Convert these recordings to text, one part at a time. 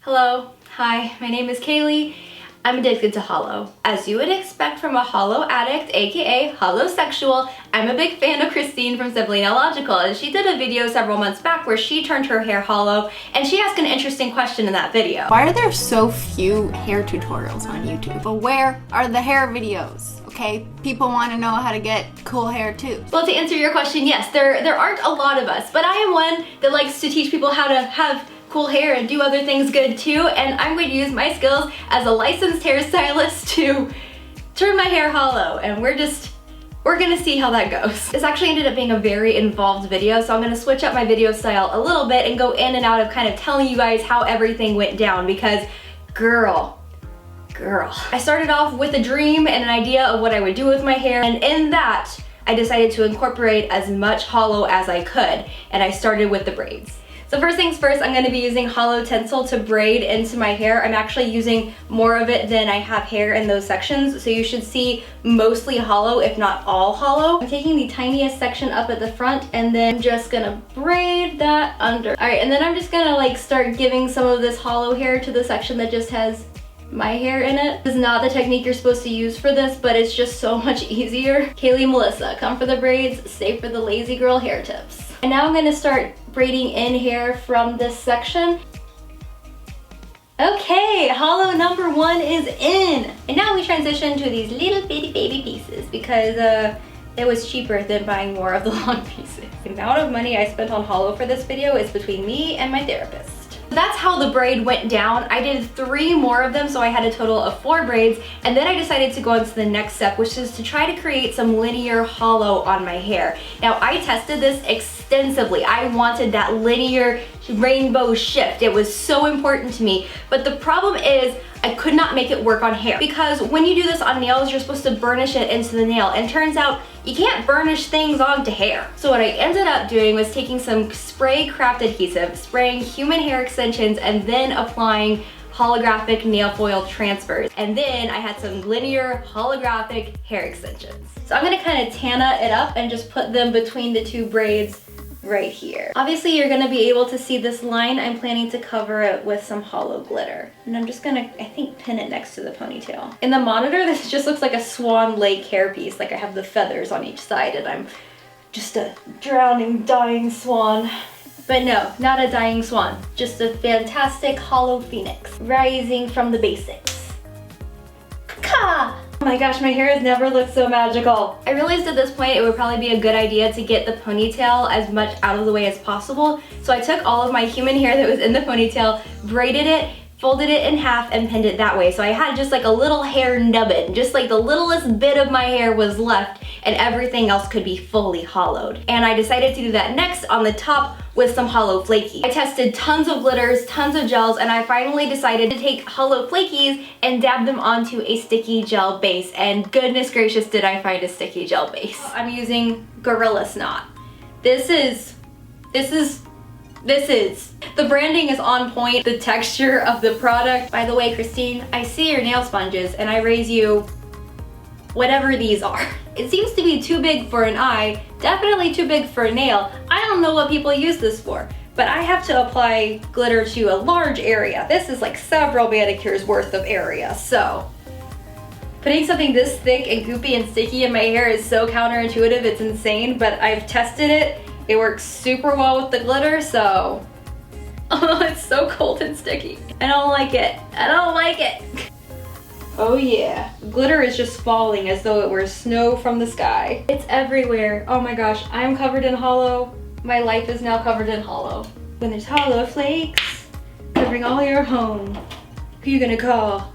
Hello, hi, my name is Kaylee. I'm addicted to holo. As you would expect from a holo addict, aka holosexual, I'm a big fan of Christine from Simply Nailogical, and she did a video several months back where she turned her hair holo, and she asked an interesting question in that video. Why are there so few hair tutorials on YouTube? But where are the hair videos? Okay, people want to know how to get cool hair too. Well, to answer your question, yes, there aren't a lot of us, but I am one that likes to teach people how to have cool hair and do other things good too, and I'm going to use my skills as a licensed hairstylist to turn my hair holo, and we're gonna see how that goes. This actually ended up being a very involved video, so I'm gonna switch up my video style a little bit and go in and out of kind of telling you guys how everything went down, because girl. I started off with a dream and an idea of what I would do with my hair, and in that, I decided to incorporate as much holo as I could, and I started with the braids. So first things first, I'm going to be using holo tinsel to braid into my hair. I'm actually using more of it than I have hair in those sections, so you should see mostly holo, if not all holo. I'm taking the tiniest section up at the front, and then I'm just gonna braid that under. All right, and then I'm just gonna like start giving some of this holo hair to the section that just has my hair in it. This is not the technique you're supposed to use for this, but it's just so much easier. Kayley Melissa, come for the braids, stay for the lazy girl hair tips. And now I'm gonna start braiding in hair from this section. Okay, holo number 1 is in. And now we transition to these little bitty baby pieces because it was cheaper than buying more of the long pieces. The amount of money I spent on holo for this video is between me and my therapist. That's how the braid went down. I did 3 more of them, so I had a total of 4 braids, and then I decided to go on to the next step, which is to try to create some linear holo on my hair. Now, I tested this extensively. I wanted that linear rainbow shift. It was so important to me, but the problem is I could not make it work on hair, because when you do this on nails, you're supposed to burnish it into the nail, and turns out you can't burnish things onto hair. So what I ended up doing was taking some spray craft adhesive, spraying human hair extensions, and then applying holographic nail foil transfers. And then I had some linear holographic hair extensions. So I'm gonna kind of tanna it up and just put them between the 2 braids right here. Obviously you're gonna be able to see this line. I'm planning to cover it with some holo glitter. And I'm just gonna, I think, pin it next to the ponytail. In the monitor, this just looks like a Swan Lake hairpiece. Like I have the feathers on each side and I'm just a drowning, dying swan. But no, not a dying swan. Just a fantastic holo phoenix rising from the basics. Ka! Oh my gosh, my hair has never looked so magical. I realized at this point it would probably be a good idea to get the ponytail as much out of the way as possible. So I took all of my human hair that was in the ponytail, braided it, folded it in half, and pinned it that way. So I had just like a little hair nubbin, just like the littlest bit of my hair was left, and everything else could be fully hollowed. And I decided to do that next on the top with some holo Flakies. I tested tons of glitters, tons of gels, and I finally decided to take holo Flakies and dab them onto a sticky gel base. And goodness gracious, did I find a sticky gel base. I'm using Gorilla Snot. This is. The branding is on point, the texture of the product. By the way, Christine, I see your nail sponges and I raise you whatever these are. It seems to be too big for an eye, definitely too big for a nail. I don't know what people use this for, but I have to apply glitter to a large area. This is like several manicures worth of area, so putting something this thick and goopy and sticky in my hair is so counterintuitive, it's insane, but I've tested it. It works super well with the glitter, so oh, it's so cold and sticky. I don't like it. I don't like it. Oh yeah, glitter is just falling as though it were snow from the sky. It's everywhere. Oh my gosh, I am covered in holo. My life is now covered in holo. When there's holo flakes covering all your home, who you gonna call?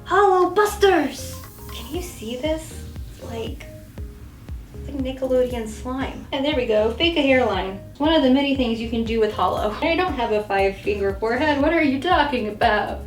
Holo Busters! Can you see this? It's like Nickelodeon slime. And there we go, fake a hairline. One of the many things you can do with holo. I don't have a 5-finger forehead, what are you talking about?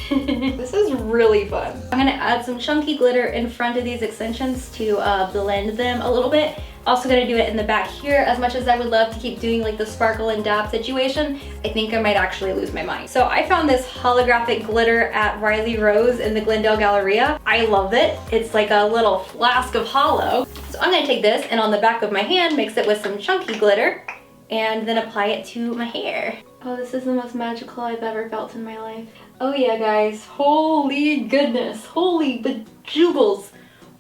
This is really fun. I'm gonna add some chunky glitter in front of these extensions to blend them a little bit. Also gonna do it in the back here. As much as I would love to keep doing like the sparkle and dab situation, I think I might actually lose my mind. So I found this holographic glitter at Riley Rose in the Glendale Galleria. I love it. It's like a little flask of holo. So I'm gonna take this and on the back of my hand, mix it with some chunky glitter and then apply it to my hair. Oh, this is the most magical I've ever felt in my life. Oh yeah, guys. Holy goodness. Holy bejugles.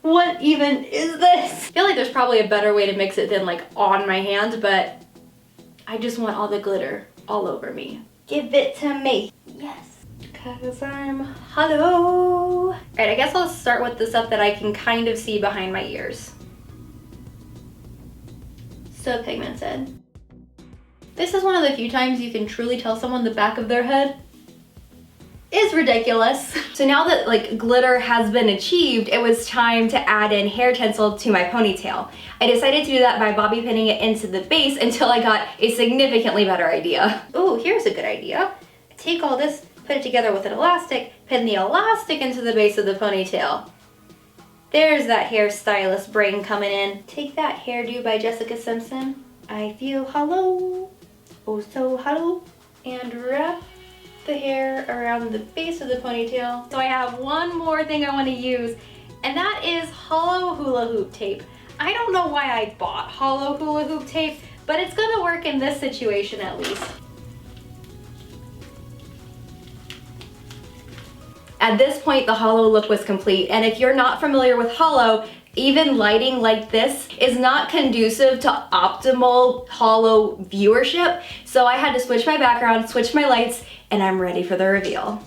What even is this? I feel like there's probably a better way to mix it than like on my hand, but I just want all the glitter all over me. Give it to me. Yes. Because I'm hollow. Alright, I guess I'll start with the stuff that I can kind of see behind my ears. So pigmented. This is one of the few times you can truly tell someone the back of their head is ridiculous. So now that like glitter has been achieved, it was time to add in hair tinsel to my ponytail. I decided to do that by bobby pinning it into the base until I got a significantly better idea. Oh, here's a good idea. Take all this, put it together with an elastic, pin the elastic into the base of the ponytail. There's that hairstylist brain coming in. Take that hairdo by Jessica Simpson. I feel hollow, oh so hollow, and wrap the hair around the base of the ponytail. So I have one more thing I want to use, and that is hollow hula hoop tape. I don't know why I bought hollow hula hoop tape, but it's gonna work in this situation at least. At this point, the hollow look was complete, and if you're not familiar with hollow, even lighting like this is not conducive to optimal hollow viewership, so I had to switch my background, switch my lights, and I'm ready for the reveal.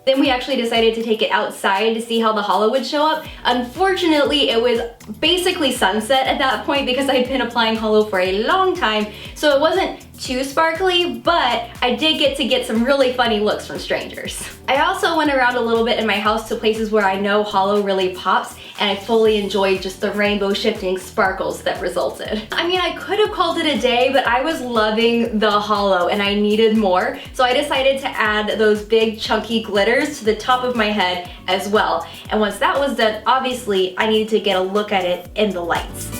Then we actually decided to take it outside to see how the hollow would show up. Unfortunately, it was basically sunset at that point because I'd been applying hollow for a long time, so it wasn't too sparkly, but I did get to get some really funny looks from strangers. I also went around a little bit in my house to places where I know hollow really pops, and I fully enjoyed just the rainbow shifting sparkles that resulted. I mean, I could have called it a day, but I was loving the hollow and I needed more, so I decided to add those big chunky glitters to the top of my head as well. And once that was done, obviously I needed to get a look at it in the lights.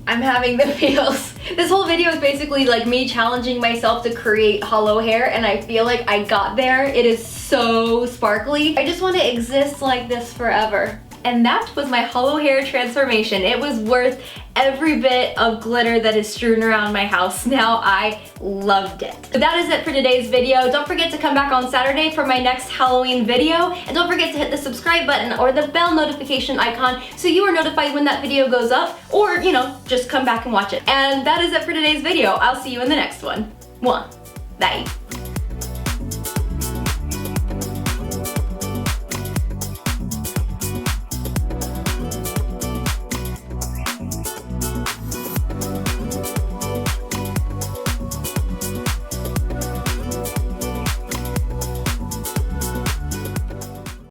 I'm having the feels. This whole video is basically like me challenging myself to create hollow hair, and I feel like I got there. It is so sparkly. I just want to exist like this forever. And that was my hollow hair transformation. It was worth every bit of glitter that is strewn around my house. Now I loved it. But that is it for today's video. Don't forget to come back on Saturday for my next Halloween video. And don't forget to hit the subscribe button or the bell notification icon so you are notified when that video goes up, or, you know, just come back and watch it. And that is it for today's video. I'll see you in the next one. Bye.